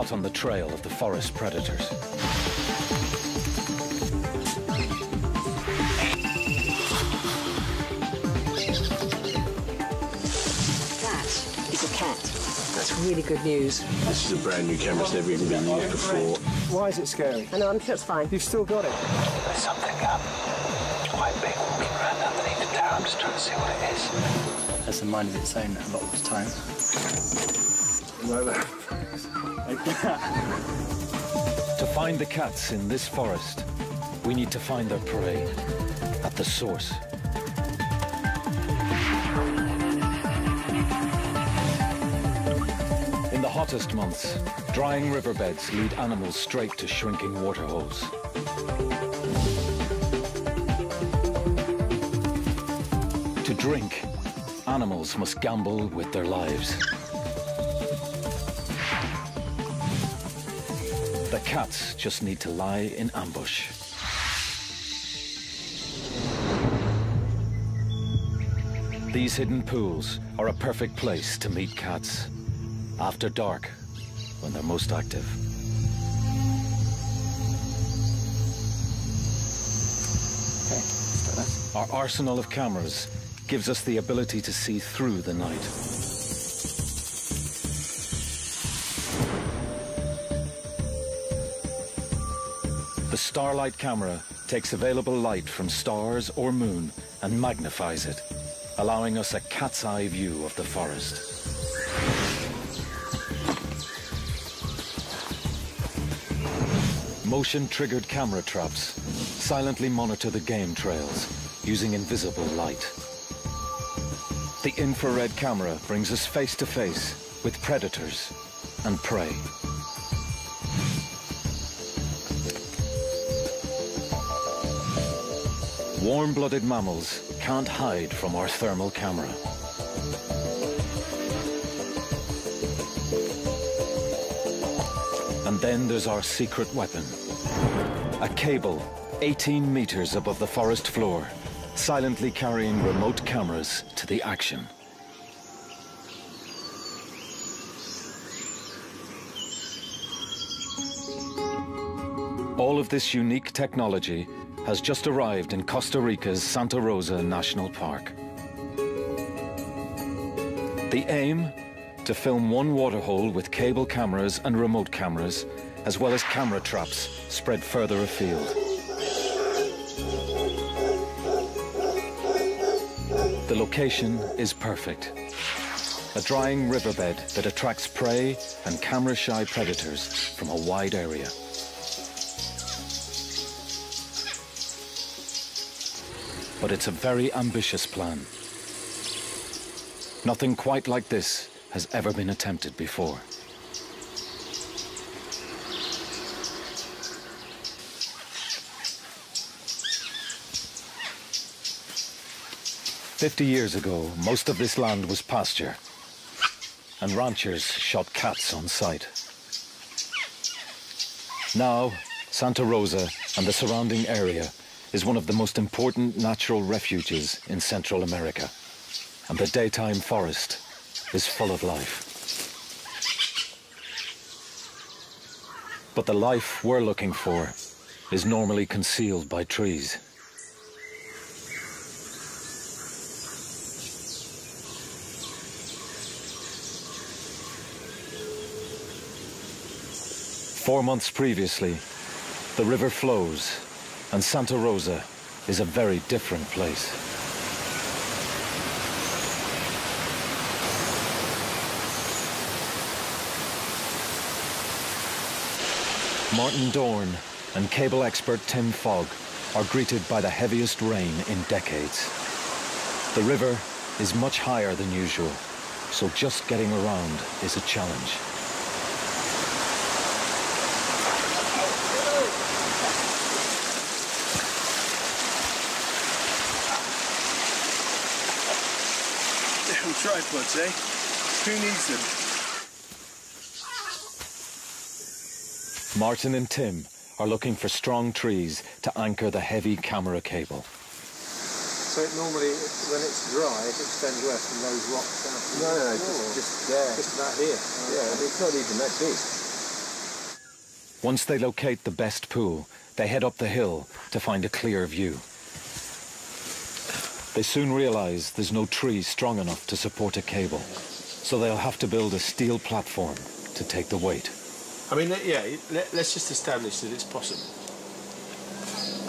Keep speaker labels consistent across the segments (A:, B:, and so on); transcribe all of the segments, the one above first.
A: hot on the trail of the forest predators.
B: That is a cat. That's really good news.
C: This is a brand new camera, it's never even been used before.
D: Why is it scary?
B: I know, I'm sure it's fine.
D: You've still got it.
E: There's something quite big walking around underneath the tower. I'm just trying to see what it is.
F: Has a mind of its own a lot of the time.
A: To find the cats in this forest, we need to find their prey at the source. In the hottest months, drying riverbeds lead animals straight to shrinking waterholes. To drink, animals must gamble with their lives. The cats just need to lie in ambush. These hidden pools are a perfect place to meet cats after dark, when they're most active.
F: Okay, start that.
A: Our arsenal of cameras gives us the ability to see through the night. The Starlight camera takes available light from stars or moon and magnifies it, allowing us a cat's eye view of the forest. Motion-triggered camera traps silently monitor the game trails using invisible light. The infrared camera brings us face to face with predators and prey. Warm-blooded mammals can't hide from our thermal camera. And then there's our secret weapon. A cable 18 meters above the forest floor, silently carrying remote cameras to the action. All of this unique technology has just arrived in Costa Rica's Santa Rosa National Park. The aim? To film one waterhole with cable cameras and remote cameras, as well as camera traps spread further afield. The location is perfect. A drying riverbed that attracts prey and camera-shy predators from a wide area. But it's a very ambitious plan. Nothing quite like this has ever been attempted before. "50 years ago, most of this land was pasture, and ranchers shot cats on sight. Now, Santa Rosa and the surrounding area is one of the most important natural refuges in Central America, and the daytime forest is full of life. But the life we're looking for is normally concealed by trees. Four months previously, the river flows, and Santa Rosa is a very different place. Martin Dorn and cable expert Tim Fogg are greeted by the heaviest rain in decades. The river is much higher than usual, so just getting around is a challenge.
D: Damn tripods, eh? Who needs them?
A: Martin and Tim are looking for strong trees to anchor the heavy camera cable.
D: So it normally, when it's dry, it extends west from those rocks out.
C: No, just there.
D: Just about here.
C: Yeah, it's not even that deep.
A: Once they locate the best pool, they head up the hill to find a clear view. They soon realize there's no tree strong enough to support a cable, so they'll have to build a steel platform to take the weight.
C: I mean, yeah, let's just establish that it's possible.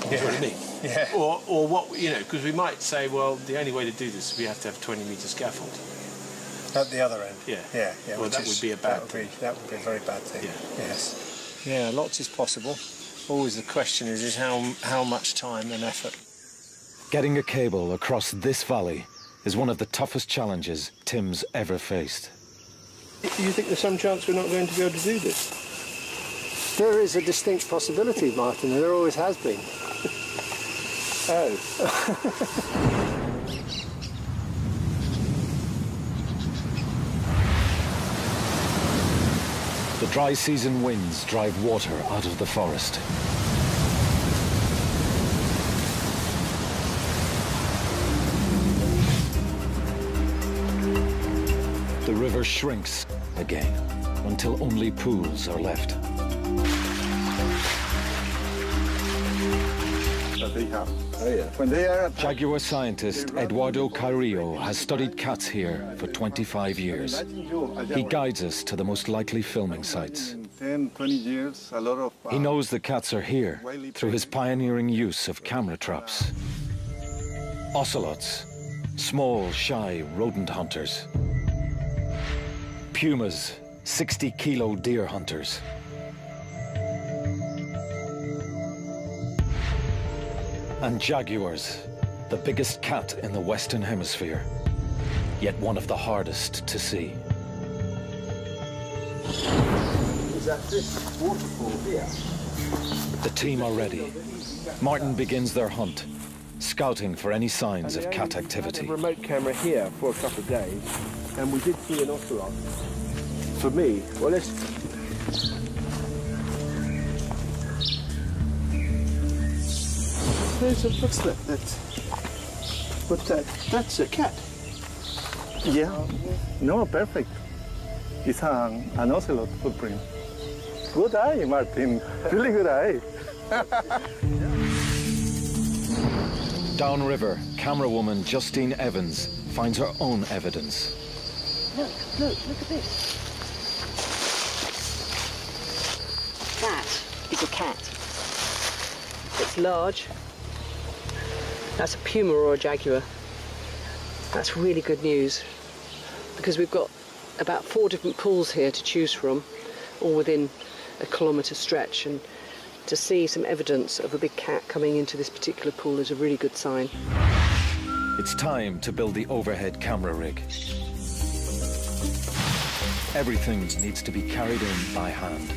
C: That's what I mean.
D: Yeah.
C: Or what, you know, because we might say, well, the only way to do this is we have to have a 20-metre scaffold.
D: At the other end?
C: Yeah.
D: Yeah, yeah.
C: Well, that would be a bad thing.
D: That would be a very bad thing.
C: Yeah.
D: Yes. Yeah, lots is possible. Always the question is how much time and effort.
A: Getting a cable across this valley is one of the toughest challenges Tim's ever faced.
D: Do you think there's some chance we're not going to be able to do this? There is a distinct possibility, Martin, and there always has been. Oh.
A: The dry season winds drive water out of the forest. The river shrinks again until only pools are left. Jaguar scientist ด๊עת has studied cats here for 25 years. He guides us to the most likely filming sites.
G: 10, 20 years, a lot of...
A: He knows the cats are here through his pioneering use of camera traps. Ocelots, small, shy rodent hunters. Pumas, 60-kilo deer hunters. And jaguars, the biggest cat in the Western Hemisphere, yet one of the hardest to see.
D: Is that this waterfall here?
A: The team are ready. Martin begins their hunt, scouting for any signs of cat activity.
D: We had a remote camera here for a couple of days, and we did see an ocelot. For me, well, let's... There's a footstep that's a cat.
G: Yeah, no, perfect. It's an ocelot footprint. Good eye, Martin. Really good eye.
A: Downriver, camerawoman Justine Evans finds her own evidence.
B: Look at this. That is a cat. It's large. That's a puma or a jaguar. That's really good news, because we've got about 4 different pools here to choose from, all within a kilometre stretch, and to see some evidence of a big cat coming into this particular pool is a really good sign.
A: It's time to build the overhead camera rig. Everything needs to be carried in by hand.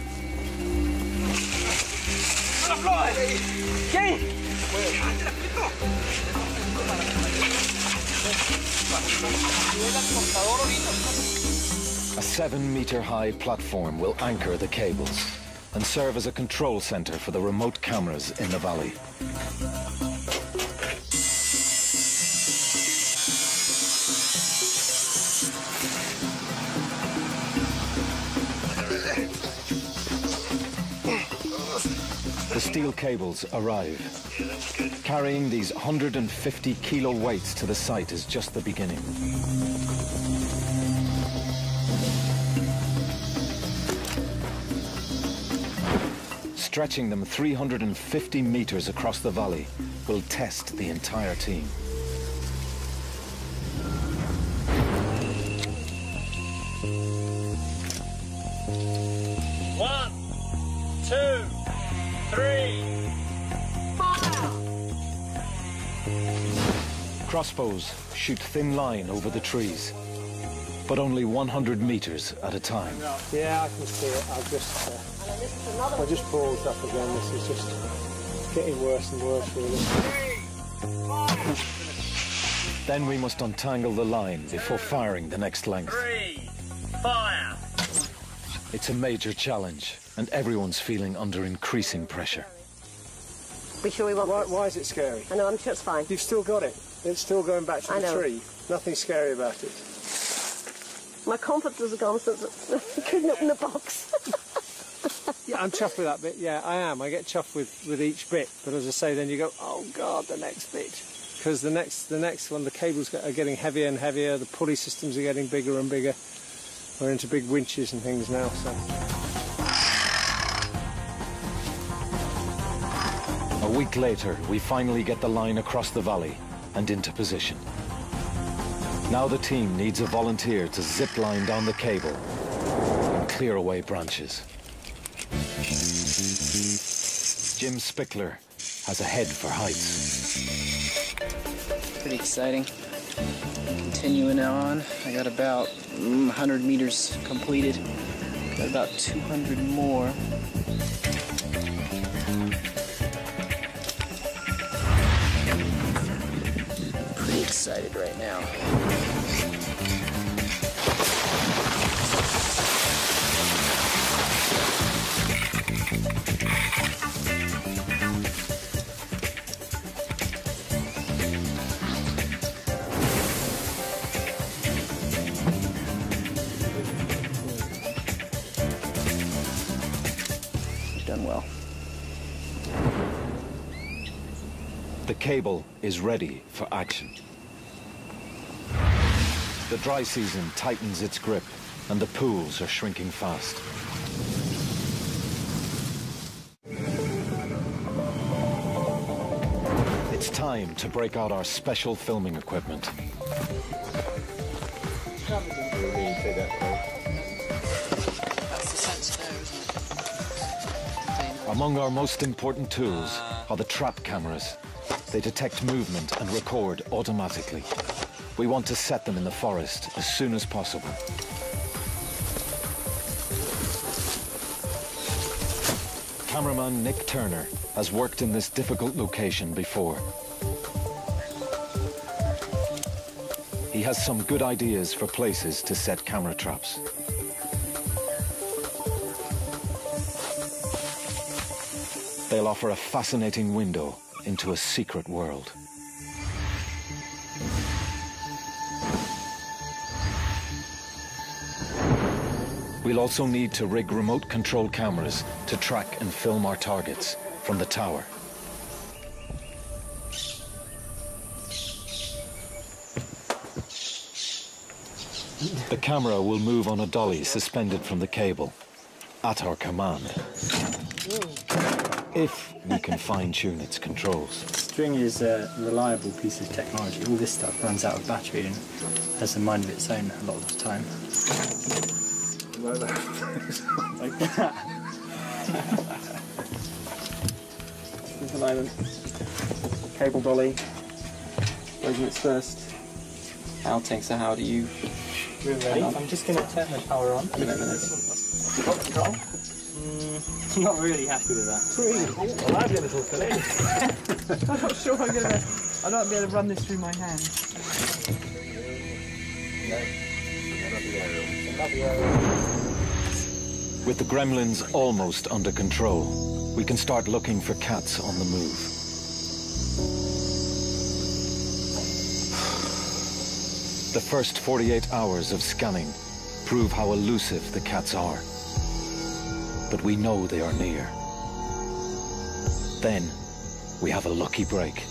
A: A 7-metre-high platform will anchor the cables and serve as a control centre for the remote cameras in the valley. The steel cables arrive. Carrying these 150-kilo weights to the site is just the beginning. Stretching them 350 meters across the valley will test the entire team.
H: One, 2, 3, fire!
A: Crossbows shoot thin line over the trees, but only 100 meters at a time.
D: Yeah, I can see it. I just paused up again. This is just getting worse and worse, really.
A: Then we must untangle the line before firing the next length.
H: 3, fire!
A: It's a major challenge, and everyone's feeling under increasing pressure.
B: We sure we want this?
D: Why is it scary?
B: I know, I'm sure it's fine.
D: You've still got it. It's still going back to the tree. Nothing scary about it.
B: My confidence has gone since I couldn't open the box.
D: Yeah, I'm chuffed with that bit. Yeah, I am. I get chuffed with each bit. But as I say, then you go, oh God, the next bit. Because the next one, the cables are getting heavier and heavier. The pulley systems are getting bigger and bigger. We're into big winches and things now. So.
A: A week later, we finally get the line across the valley and into position. Now the team needs a volunteer to zip line down the cable and clear away branches. Jim Spickler has a head for heights.
F: Pretty exciting. Continuing on, I got about 100 meters completed. Got about 200 more. Pretty excited right now. Done well.
A: The cable is ready for action. The dry season tightens its grip and the pools are shrinking fast. It's time to break out our special filming equipment. Among our most important tools are the trap cameras. They detect movement and record automatically. We want to set them in the forest as soon as possible. Cameraman Nick Turner has worked in this difficult location before. He has some good ideas for places to set camera traps. They'll offer a fascinating window into a secret world. We'll also need to rig remote control cameras to track and film our targets from the tower. The camera will move on a dolly suspended from the cable, at our command, if we can fine-tune its controls.
F: String is a reliable piece of technology. All this stuff runs out of battery and has a mind of its own a lot of the time. Like that. At the moment, cable dolly, raising its first outing. So how do you move it up? I'm just going to turn the power on. In a minute. Control? I'm not really happy with that.
B: Well, I'd be a little filling. I'm not sure I'm going to be able to run this through my hands.
A: With the gremlins almost under control, we can start looking for cats on the move. The first 48 hours of scanning prove how elusive the cats are. But we know they are near. Then, we have a lucky break.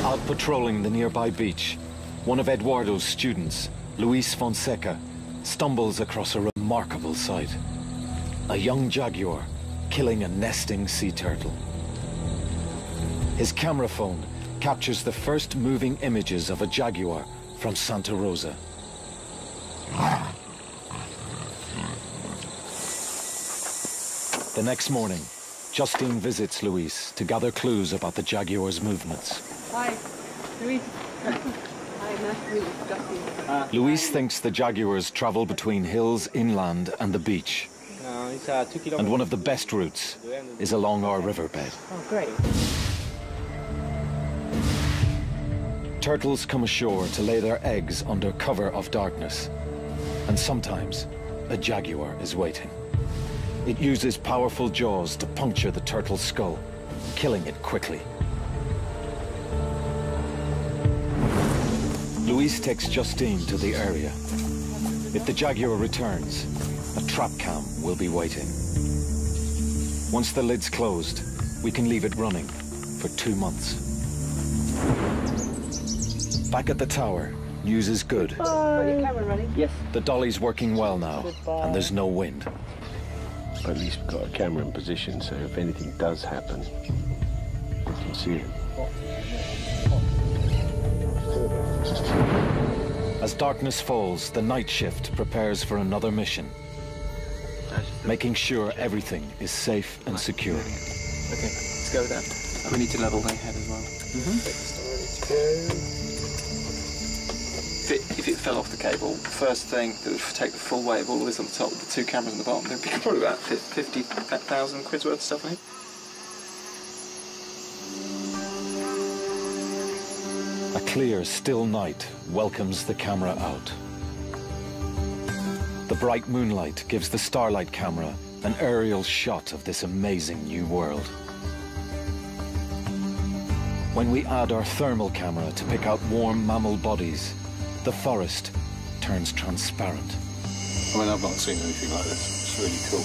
A: Out patrolling the nearby beach, one of Eduardo's students, Luis Fonseca, stumbles across a remarkable sight. A young jaguar killing a nesting sea turtle. His camera phone captures the first moving images of a jaguar from Santa Rosa. The next morning, Justine visits Luis to gather clues about the jaguar's movements.
B: Hi, Luis. Hi, nice to meet you, Justine.
A: Luis thinks the jaguars travel between hills inland and the beach. And one of the best routes is along our riverbed.
B: Oh, great.
A: Turtles come ashore to lay their eggs under cover of darkness. And sometimes, a jaguar is waiting. It uses powerful jaws to puncture the turtle's skull, killing it quickly. Luis takes Justine to the area. If the jaguar returns, a trap cam will be waiting. Once the lid's closed, we can leave it running for 2 months. Back at the tower, news is good.
B: Got your camera running?
F: Yes.
A: The dolly's working well now, and there's no wind.
C: But at least we've got a camera in position, so if anything does happen, we can see it.
A: As darkness falls, the night shift prepares for another mission, making sure everything is safe and secure.
F: Okay, let's go with that. And we need to level the head as well. If it fell off the cable, the first thing that would take the full weight of all of this on the top with the 2 cameras on the bottom, there'd be probably about 50,000 quid's worth of stuff, I think.
A: A clear, still night welcomes the camera out. The bright moonlight gives the Starlight camera an aerial shot of this amazing new world. When we add our thermal camera to pick out warm mammal bodies, the forest turns transparent.
C: I mean, I've not seen anything like this. It's really cool.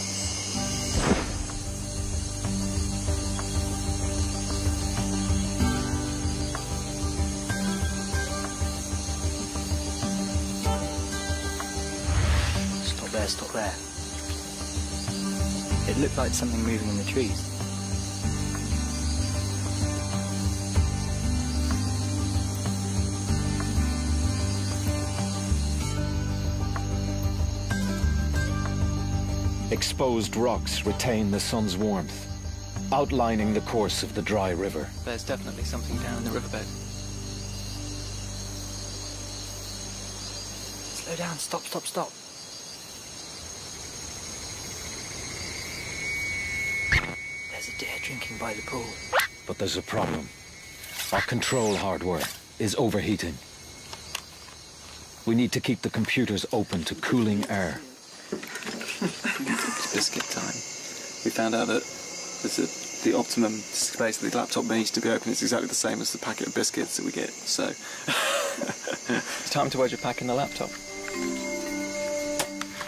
F: Stop there. It looked like something moving in the trees.
A: Exposed rocks retain the sun's warmth, outlining the course of the dry river.
F: There's definitely something down in the riverbed. Slow down, stop. There's a deer drinking by the pool.
A: But there's a problem. Our control hardware is overheating. We need to keep the computers open to cooling air.
F: It's biscuit time. We found out that the optimum space that the laptop needs to be open is exactly the same as the packet of biscuits that we get, so it's time to wedge a pack in the laptop.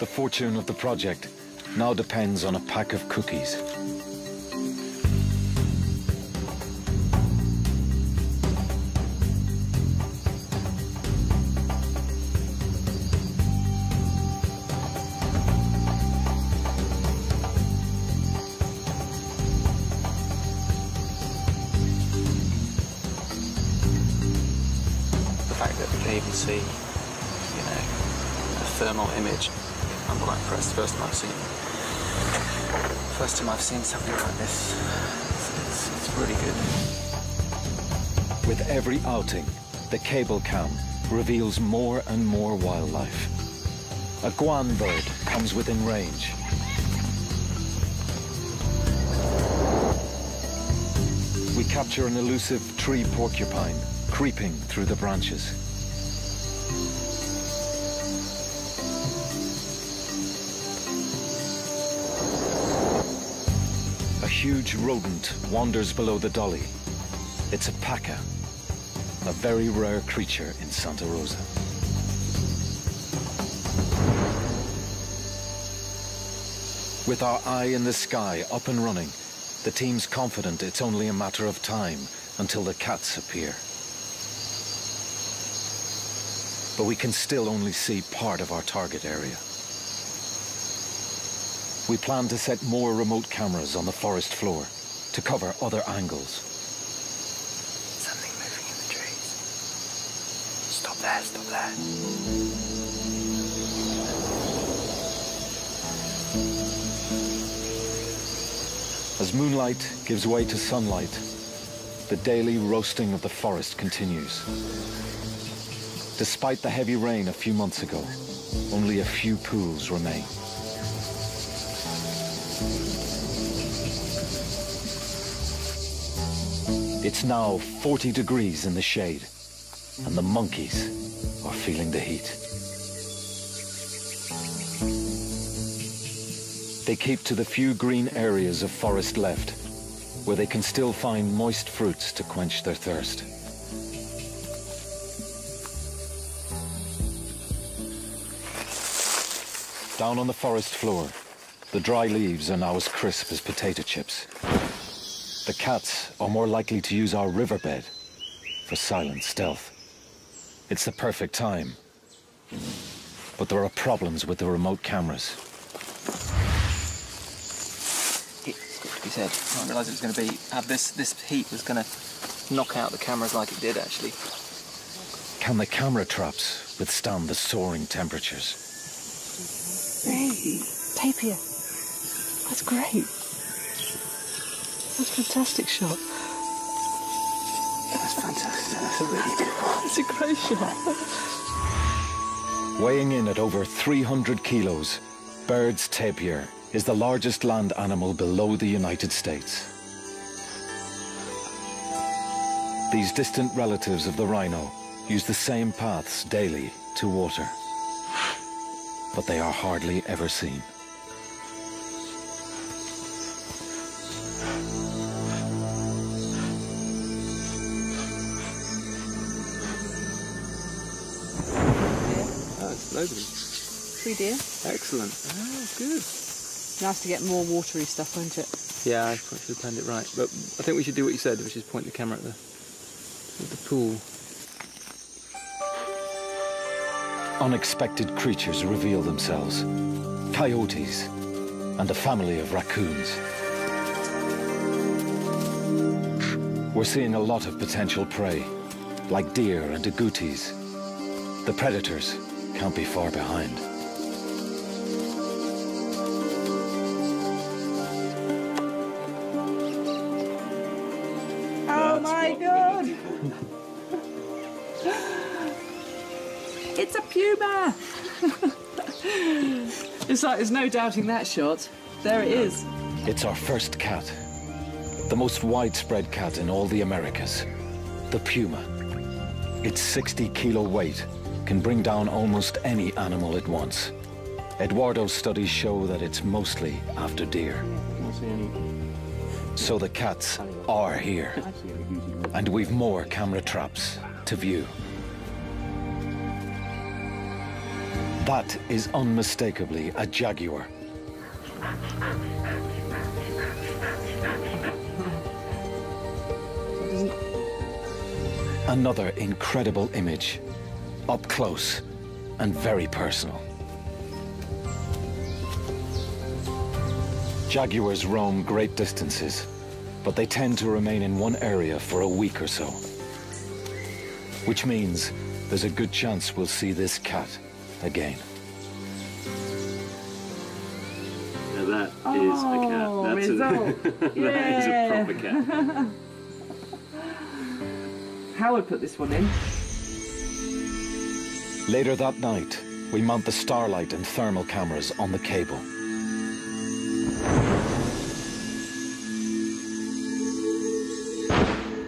A: The fortune of the project now depends on a pack of cookies.
F: Even see, you know, a thermal image. I'm quite impressed. First time I've seen something like this. It's really good.
A: With every outing, the cable cam reveals more and more wildlife. A guan bird comes within range. We capture an elusive tree porcupine creeping through the branches. A huge rodent wanders below the dolly. It's a paca, a very rare creature in Santa Rosa. With our eye in the sky up and running, the team's confident it's only a matter of time until the cats appear. But we can still only see part of our target area. We plan to set more remote cameras on the forest floor to cover other angles.
F: Something moving in the trees. Stop there.
A: As moonlight gives way to sunlight, the daily roasting of the forest continues. Despite the heavy rain a few months ago, only a few pools remain. It's now 40 degrees in the shade, and the monkeys are feeling the heat. They keep to the few green areas of forest left, where they can still find moist fruits to quench their thirst. Down on the forest floor, the dry leaves are now as crisp as potato chips. The cats are more likely to use our riverbed for silent stealth. It's the perfect time. But there are problems with the remote cameras.
F: It's got to be said. I didn't realise it was going to be this heat was going to knock out the cameras like it did actually.
A: Can the camera traps withstand the soaring temperatures?
B: Hey, tapir. That's great. That's a fantastic shot.
F: That's fantastic. That's a really good one.
B: It's a great shot.
A: Weighing in at over 300 kilos, Baird's tapir is the largest land animal below the United States. These distant relatives of the rhino use the same paths daily to water, but they are hardly ever seen.
F: Loads of them.
B: 3 deer.
F: Excellent. Oh, good.
B: Nice to get more watery stuff, won't it?
F: Yeah, I probably should have planned it right. But I think we should do what you said, which is point the camera at the pool.
A: Unexpected creatures reveal themselves. Coyotes and a family of raccoons. We're seeing a lot of potential prey, like deer and agoutis. The predators can't be far behind.
B: Oh my God! It's a puma! It's like there's no doubting that shot. There it is.
A: It's our first cat, the most widespread cat in all the Americas, the puma. Its 60-kilo weight can bring down almost any animal it wants. Eduardo's studies show that it's mostly after deer. So the cats are here, and we've more camera traps to view. That is unmistakably a jaguar. Another incredible image, up close and very personal. Jaguars roam great distances, but they tend to remain in one area for a week or so. Which means there's a good chance we'll see this cat again.
C: Now that is a cat. That's that is a proper cat.
B: Howard put this one in.
A: Later that night, we mount the starlight and thermal cameras on the cable.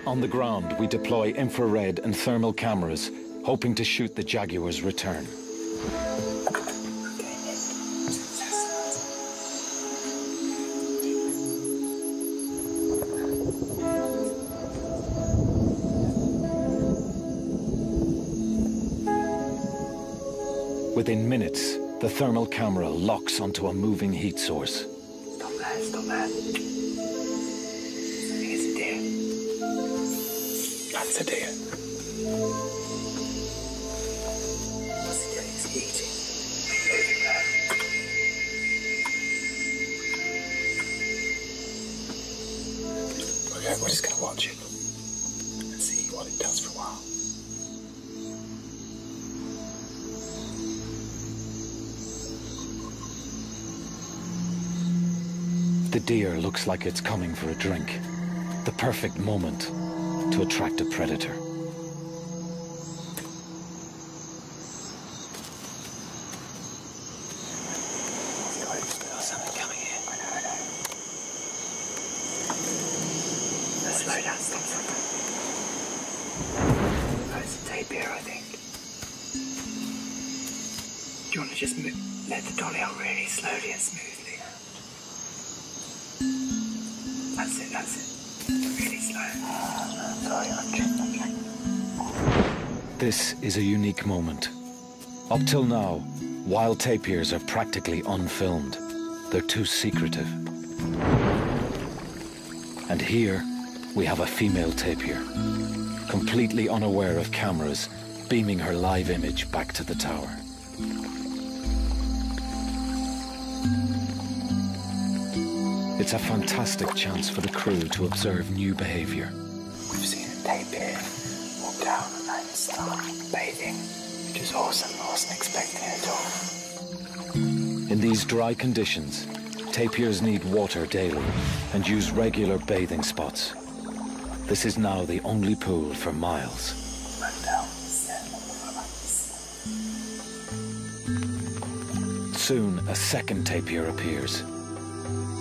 A: On the ground, we deploy infrared and thermal cameras, hoping to shoot the jaguar's return. Within minutes, the thermal camera locks onto a moving heat source.
E: Stop there, stop there. I think it's a deer. That's a deer. What's he doing? He's eating. He's moving there. Okay, we're just going to watch it and see what it does for a while.
A: The deer looks like it's coming for a drink. The perfect moment to attract a predator.
E: Something coming in. I know. Let's slow down, stop. Oh, it's a tapir, I think. Do you want to just let the dolly out really slowly and smoothly? That's it. Really slow. Sorry, I'm checking.
A: This is a unique moment. Up till now, Wild tapirs are practically unfilmed. They're too secretive. And here, we have a female tapir, completely unaware of cameras, beaming her live image back to the tower. It's a fantastic chance for the crew to observe new behavior.
E: We've seen a tapir walk down and start bathing, which is awesome. I wasn't expecting it at all.
A: In these dry conditions, tapirs need water daily and use regular bathing spots. This is now the only pool for miles. Soon, a second tapir appears.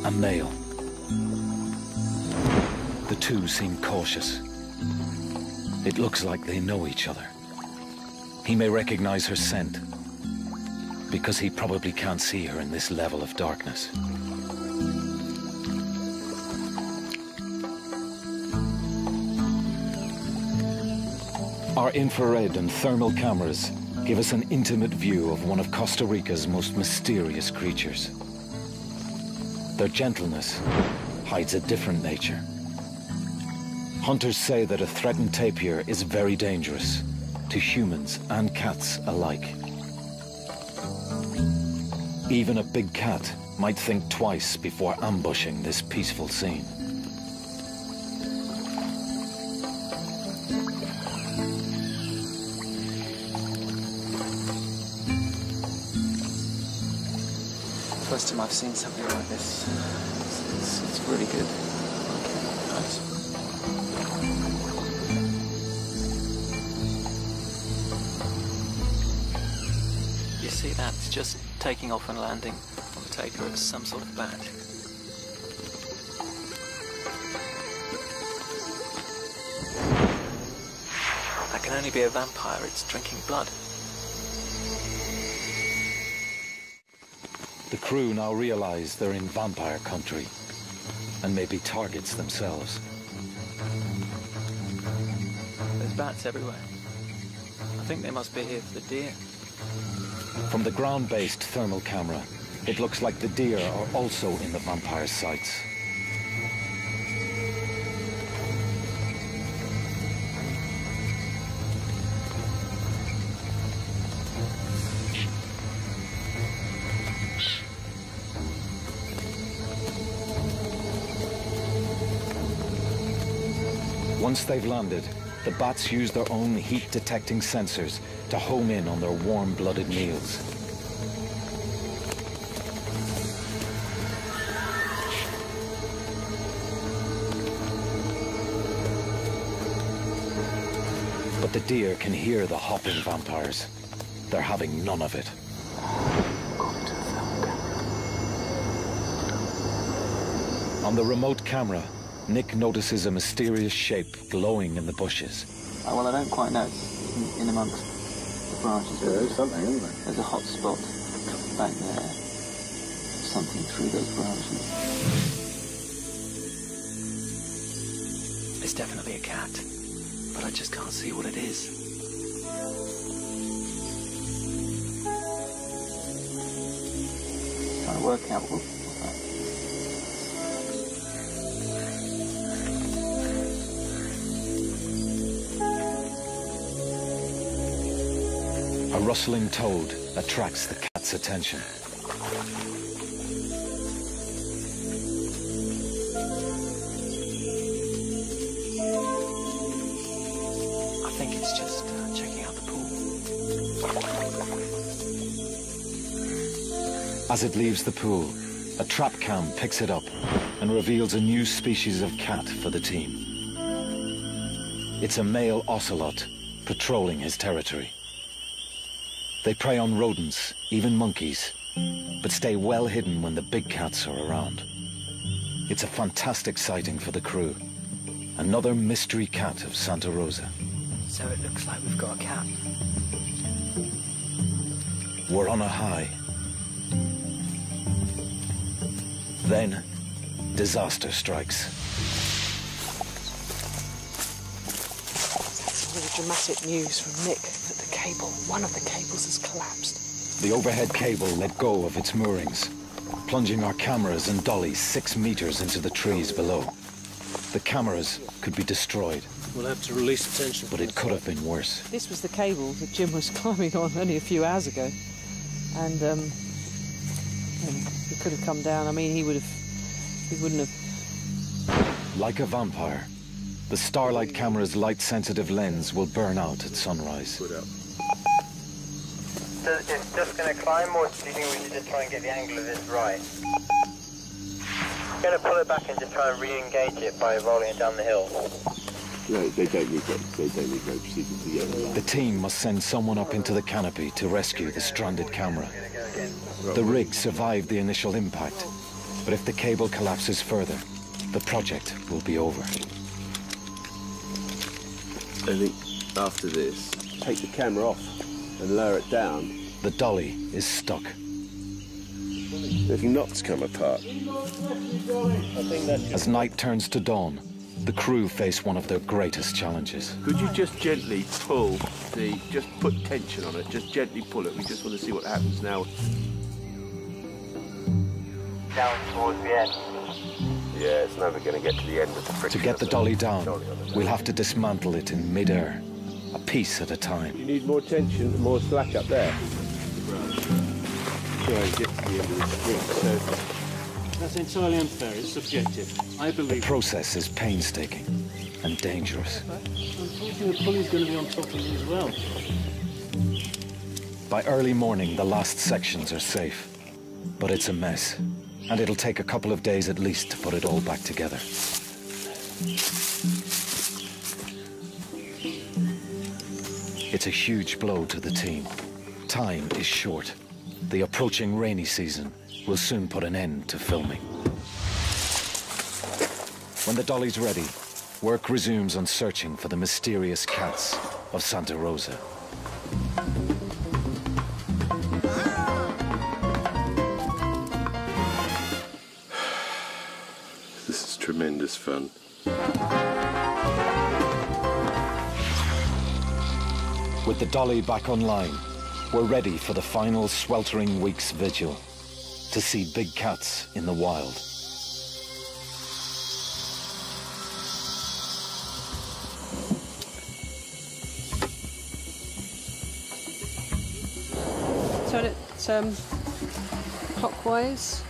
A: A male. The two seem cautious. It looks like they know each other. He may recognize her scent, because he probably can't see her in this level of darkness. Our infrared and thermal cameras give us an intimate view of one of Costa Rica's most mysterious creatures. Their gentleness hides a different nature. Hunters say that a threatened tapir is very dangerous to humans and cats alike. Even a big cat might think twice before ambushing this peaceful scene.
F: First time I've seen something like this. It's really good. Okay, nice. You see that? It's just taking off and landing on the tapir. It's some sort of bat. That can only be a vampire. It's drinking blood.
A: The crew now realize they're in vampire country and may be targets themselves.
F: There's bats everywhere. I think they must be here for the deer.
A: From the ground-based thermal camera, it looks like the deer are also in the vampire sights. Once they've landed, the bats use their own heat-detecting sensors to home in on their warm-blooded meals. But the deer can hear the hopping vampires. They're having none of it. On the remote camera, Nick notices a mysterious shape glowing in the bushes.
F: Oh, well, I don't quite know. It's in amongst the branches.
C: Yeah, there's something, isn't there?
F: There's a hot spot back there. Something through those branches. It's definitely a cat, but I just can't see what it is. Trying to work out what that is.
A: A rustling toad attracts the cat's attention.
F: I think it's just checking out the pool.
A: As it leaves the pool, a trap cam picks it up and reveals a new species of cat for the team. It's a male ocelot patrolling his territory. They prey on rodents, even monkeys, but stay well hidden when the big cats are around. It's a fantastic sighting for the crew. Another mystery cat of Santa Rosa.
F: So it looks like we've got a cat.
A: We're on a high. Then, disaster strikes.
B: That's really dramatic news from Nick that one of the cables has collapsed.
A: The overhead cable let go of its moorings, plunging our cameras and dollies 6 meters into the trees below. The cameras could be destroyed.
D: We'll have to release the tension.
A: But it could have been worse.
B: This was the cable that Jim was climbing on only a few hours ago. And he could have come down. I mean, he wouldn't have.
A: Like a vampire, the Starlight camera's light-sensitive lens will burn out at sunrise.
H: So it's just going to climb, or do you think we should just try and get the angle of this right? I'm going to pull it back and just try and re-engage it by rolling it down the hill.
C: No, they don't need ropes. They don't need ropes.
A: The team must send someone up into the canopy to rescue the stranded camera. The rig survived the initial impact, but if the cable collapses further, the project will be over.
C: I think after this, take the camera off and lower it down.
A: The dolly is stuck.
C: If knots come apart.
A: As night turns to dawn, the crew face one of their greatest challenges.
C: Could you just gently pull just put tension on it, just gently pull it. We just want to see what happens now.
H: Down towards the end.
C: Yeah, it's never going to get to the end of the friction.
A: To get the dolly down, we'll have to dismantle it in mid-air, a piece at a time.
C: You need more tension, more slack up there. Try and get to the end of the string. So
I: that's entirely unfair. It's subjective. I believe
A: the process is painstaking and dangerous.
I: Unfortunately, the pulley's going to be on top of it as well.
A: By early morning, the last sections are safe, but it's a mess. And it'll take a couple of days at least to put it all back together. It's a huge blow to the team. Time is short. The approaching rainy season will soon put an end to filming. When the dolly's ready, work resumes on searching for the mysterious cats of Santa Rosa.
C: Tremendous fun.
A: With the dolly back online, we're ready for the final sweltering week's vigil to see big cats in the wild.
B: Turn it clockwise.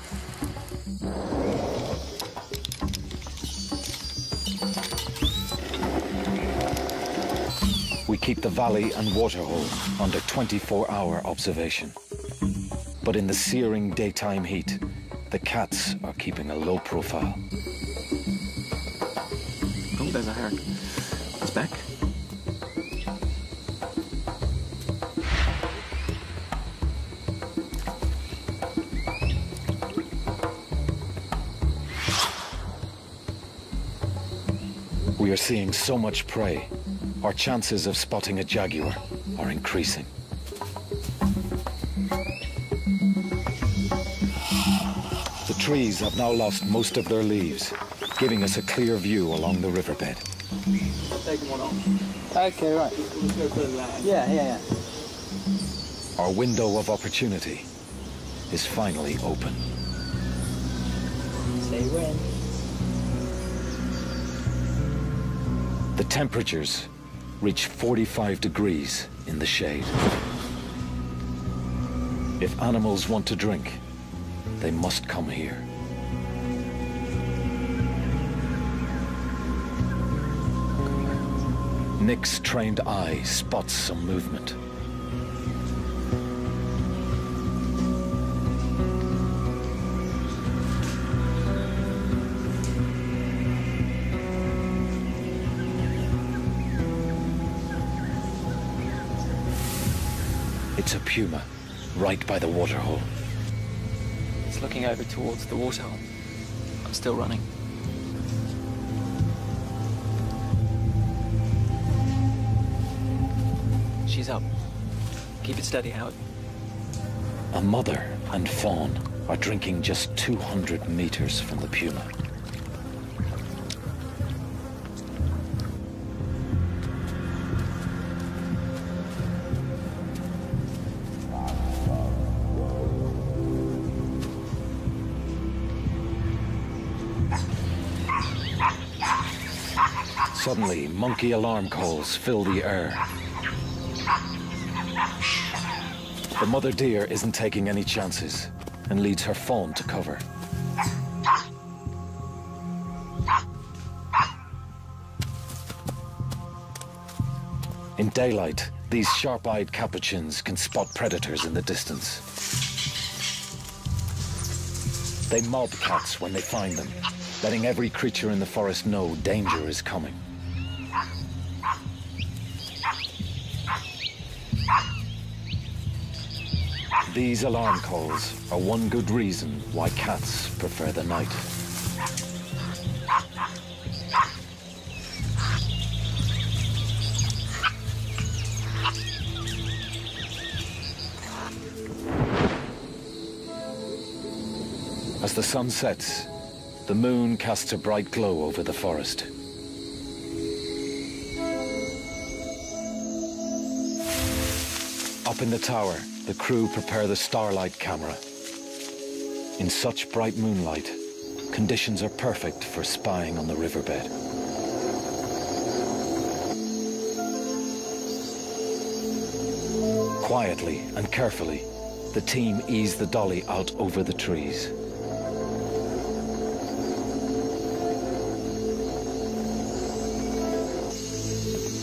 A: We keep the valley and waterhole under 24-hour observation. But in the searing daytime heat, the cats are keeping a low profile.
F: Oh, there's a hare. It's back.
A: We are seeing so much prey. Our chances of spotting a jaguar are increasing. The trees have now lost most of their leaves, giving us a clear view along the riverbed.
F: Take one off. Okay, right. Let's go further down. Yeah.
A: Our window of opportunity is finally open.
F: Say when.
A: The temperatures reach 45 degrees in the shade. If animals want to drink, they must come here. Nick's trained eye spots some movement. It's a puma, right by the waterhole.
F: It's looking over towards the waterhole. I'm still running. She's up. Keep it steady, Howard.
A: A mother and fawn are drinking just 200 meters from the puma. Suddenly, monkey alarm calls fill the air. The mother deer isn't taking any chances and leads her fawn to cover. In daylight, these sharp-eyed capuchins can spot predators in the distance. They mob cats when they find them, letting every creature in the forest know danger is coming. These alarm calls are one good reason why cats prefer the night. As the sun sets, the moon casts a bright glow over the forest. Up in the tower, the crew prepare the starlight camera. In such bright moonlight, conditions are perfect for spying on the riverbed. Quietly and carefully, the team ease the dolly out over the trees.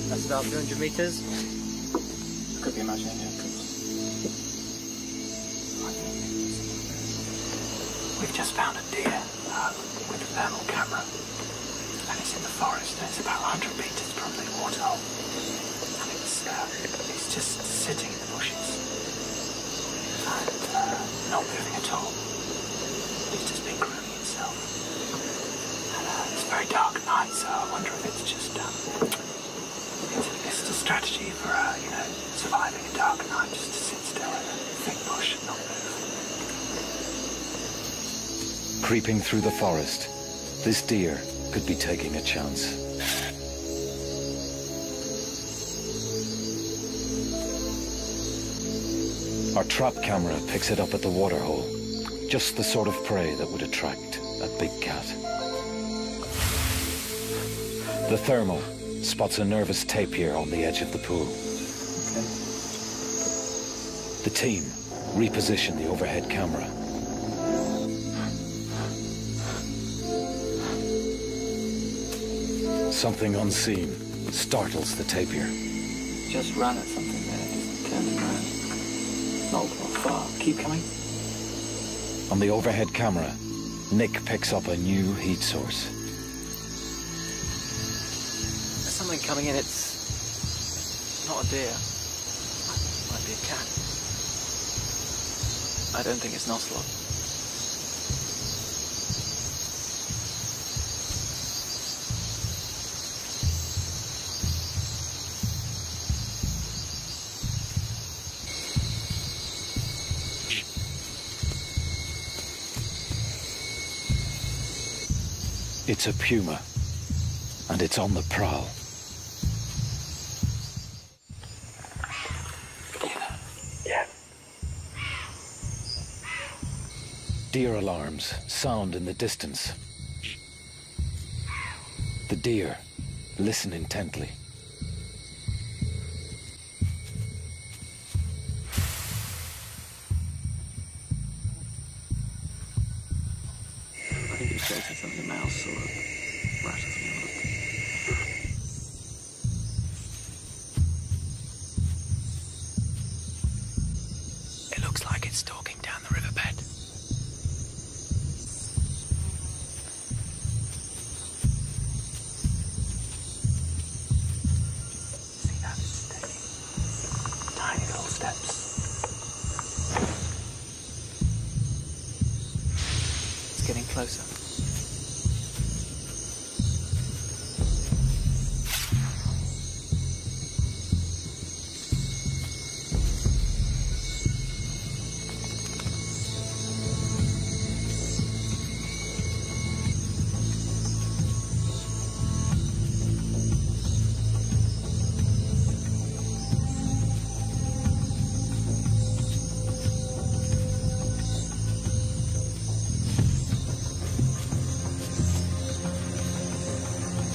F: That's about 200 meters. Could be imagining it.
E: We've just found a deer with a thermal camera, and it's in the forest, and it's about 100 meters from the waterhole, and it's just sitting in the bushes and not moving at all. It's just been grooming itself, and it's very dark at night, so I wonder if it's just it's a strategy for surviving a dark night, just to sit still in a thick bush and not move.
A: Creeping through the forest, this deer could be taking a chance. Our trap camera picks it up at the waterhole, just the sort of prey that would attract a big cat. The thermal spots a nervous tapir on the edge of the pool. The team reposition the overhead camera. Something unseen startles the tapir.
F: Just ran at something there, just turned it around. Not far. Keep coming.
A: On the overhead camera, Nick picks up a new heat source.
F: There's something coming in. It's not a deer. It might be a cat. I don't think it's an ocelot.
A: It's a puma, and it's on the prowl.
E: Yeah.
A: Deer alarms sound in the distance. The deer listen intently.
F: I think it's chasing something, a mouse or a rat or something.
E: It looks like it's stalking down the riverbed. See that? It's taking tiny little steps.
F: It's getting closer.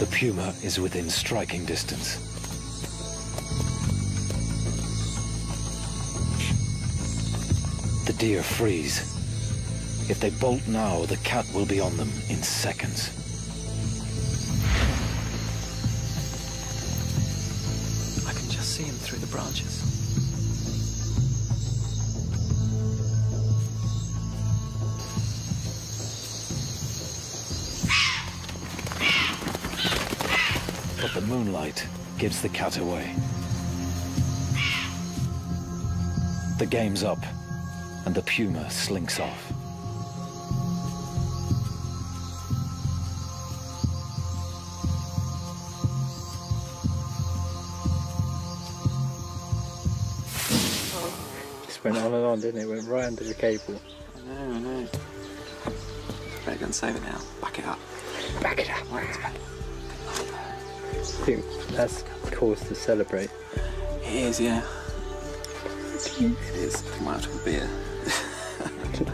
A: The puma is within striking distance. The deer freeze. If they bolt now, the cat will be on them in seconds.
F: I can just see him through the branches.
A: But the moonlight gives the cat away. The game's up, and the puma slinks off.
F: Just went on and on, didn't it? Went right under the cable. I know. Better go and save it now. Back it up. Back it up. Right, it's back. I think that's cause to celebrate. It is, yeah. It is. I might have a beer.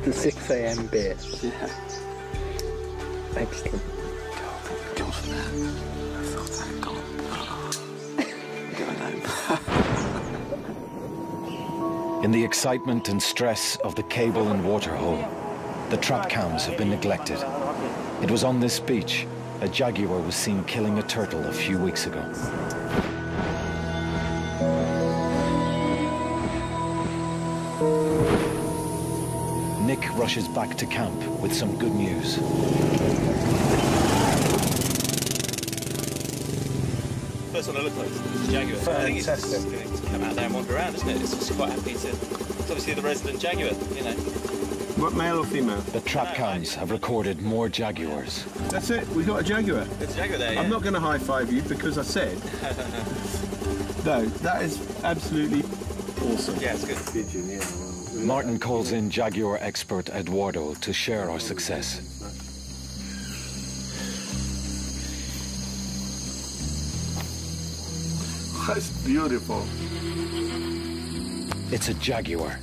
F: The 6 AM beer. Yeah. Excellent. God, thank God for that. I thought, thank God. Going home.
A: In the excitement and stress of the cable and water hole, the trap cams have been neglected. It was on this beach a jaguar was seen killing a turtle a few weeks ago. Nick rushes back to camp with some good news.
J: First one I looked at was the jaguar. I think it's just going to come out there and wander around, isn't it? It's just quite happy to... It's obviously the resident jaguar, you know.
C: What, male or female?
A: The trap cams have recorded more jaguars.
C: That's it, we got a jaguar.
J: There's a jaguar there, yeah.
C: I'm not going to high-five you because I said. No, that is absolutely awesome.
J: Yeah, it's good.
C: Pigeon, yeah.
A: Martin calls in jaguar expert Eduardo to share our success.
G: That's beautiful.
A: It's a jaguar.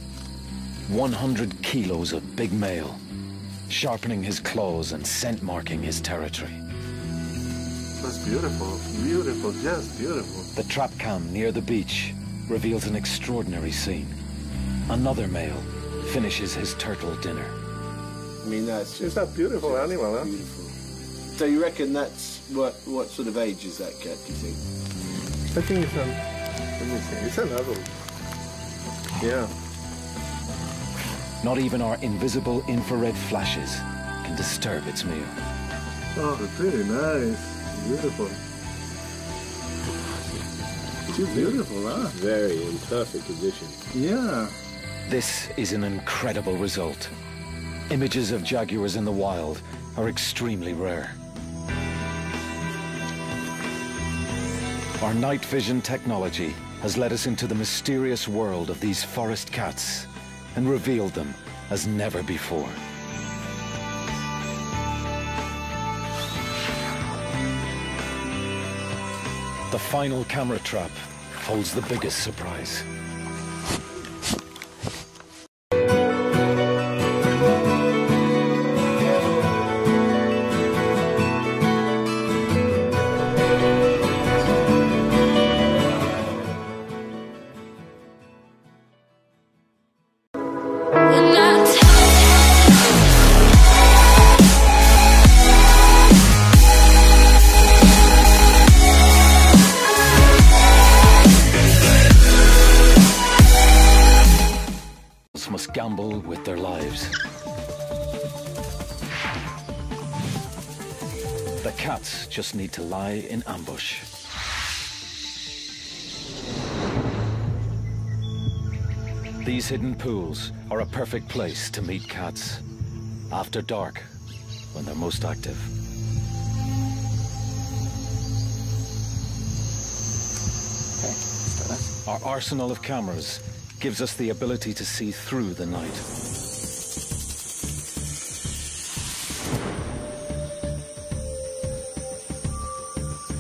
A: 100 kilos of big male, sharpening his claws and scent marking his territory.
G: That's beautiful, beautiful, just beautiful.
A: The trap cam near the beach reveals an extraordinary scene. Another male finishes his turtle dinner.
C: I mean, that's
G: It's a beautiful animal, huh?
C: beautiful. So you reckon that's what sort of age is that cat, do you think?
G: I think it's let me see, it's an adult. Yeah.
A: Not even our invisible infrared flashes can disturb its meal.
G: Oh, pretty nice. Beautiful. Too beautiful, huh?
C: Very in perfect condition.
G: Yeah.
A: This is an incredible result. Images of jaguars in the wild are extremely rare. Our night vision technology has led us into the mysterious world of these forest cats and revealed them as never before. The final camera trap holds the biggest surprise. Must gamble with their lives. The cats just need to lie in ambush. These hidden pools are a perfect place to meet cats after dark, when they're most active.
F: Okay,
A: Our arsenal of cameras gives us the ability to see through the night.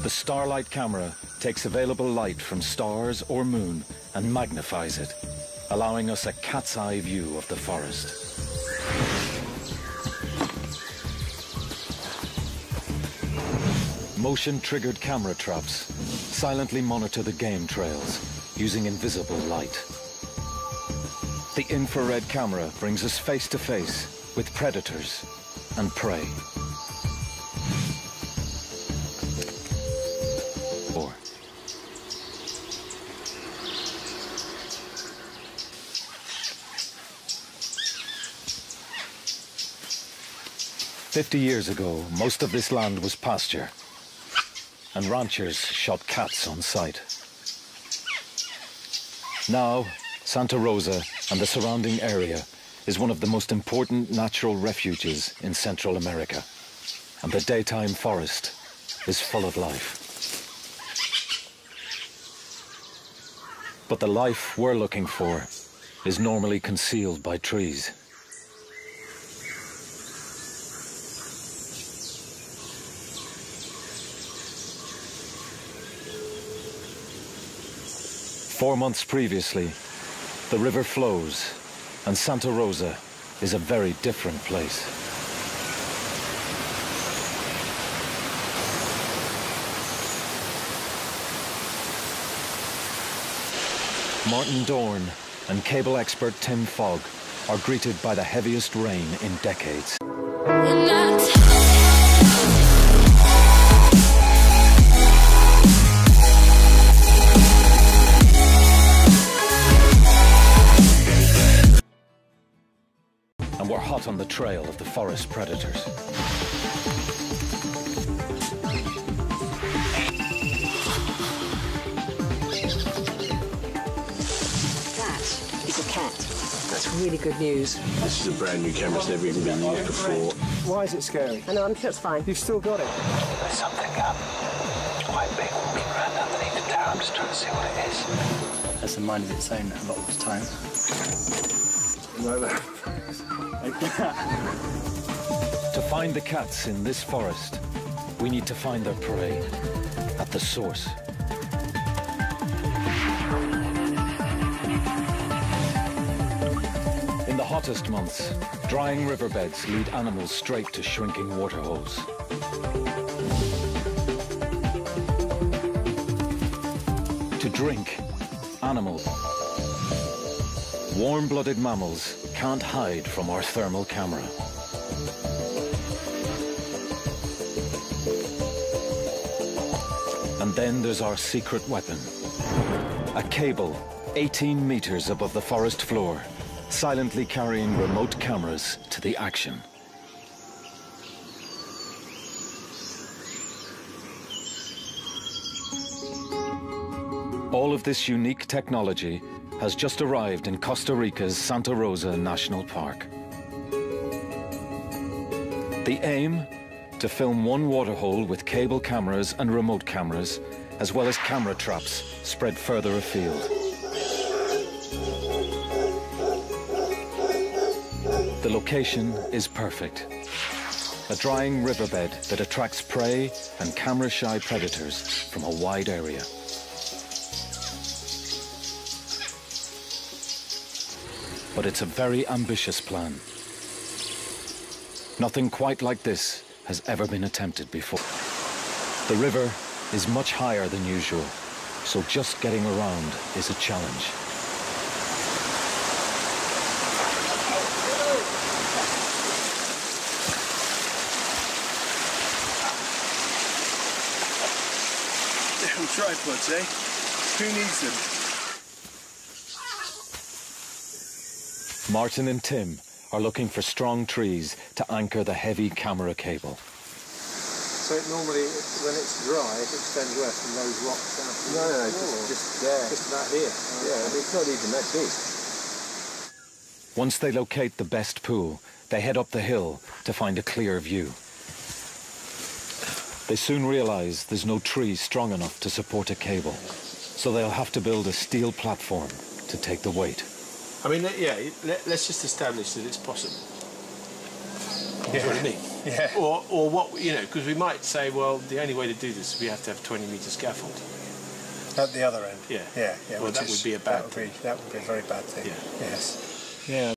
A: The Starlight camera takes available light from stars or moon and magnifies it, allowing us a cat's eye view of the forest. Motion-triggered camera traps silently monitor the game trails using invisible light. The infrared camera brings us face to face with predators and prey. Or 50 years ago, most of this land was pasture, and ranchers shot cats on sight. Now, Santa Rosa and the surrounding area is one of the most important natural refuges in Central America, and the daytime forest is full of life. But the life we're looking for is normally concealed by trees. Four months previously, the river flows, and Santa Rosa is a very different place. Martin Dorn and cable expert Tim Fogg are greeted by the heaviest rain in decades. And we're hot on the trail of the forest predators.
B: That is a cat. That's really good news.
C: This is a brand new camera, it's never even been used before.
D: Why is it scary?
B: I know, I'm sure it's fine.
D: You've still got it.
E: There's something quite big walking around underneath the tower. I'm just trying to see what it is. Has a mind of its own a lot of the time.
A: To find the cats in this forest, we need to find their prey at the source. In the hottest months, drying riverbeds lead animals straight to shrinking waterholes. To drink, animals. Warm-blooded mammals can't hide from our thermal camera. And then there's our secret weapon. A cable 18 meters above the forest floor, silently carrying remote cameras to the action. All of this unique technology has just arrived in Costa Rica's Santa Rosa National Park. The aim? To film one waterhole with cable cameras and remote cameras, as well as camera traps spread further afield. The location is perfect. A drying riverbed that attracts prey and camera-shy predators from a wide area. But it's a very ambitious plan. Nothing quite like this has ever been attempted before. The river is much higher than usual, so just getting around is a challenge.
C: Damn tripods, eh? Who needs them?
A: Martin and Tim are looking for strong trees to anchor the heavy camera cable.
D: So it normally, when it's dry, it extends west from those rocks down.
C: No, just there.
D: Just about here.
C: Yeah, I mean, it's not even that big.
A: Once they locate the best pool, they head up the hill to find a clear view. They soon realize there's no tree strong enough to support a cable, so they'll have to build a steel platform to take the weight.
C: I mean, yeah, let's just establish that it's possible. That's what I mean.
G: Yeah.
C: Or what, you know, because we might say, well, the only way to do this is we have to have 20-metre scaffold.
G: At the other end.
C: Yeah.
G: Yeah.
C: Well, that would be a bad thing.
G: That would be a very bad thing.
C: Yeah.
G: Yes.
D: Yeah.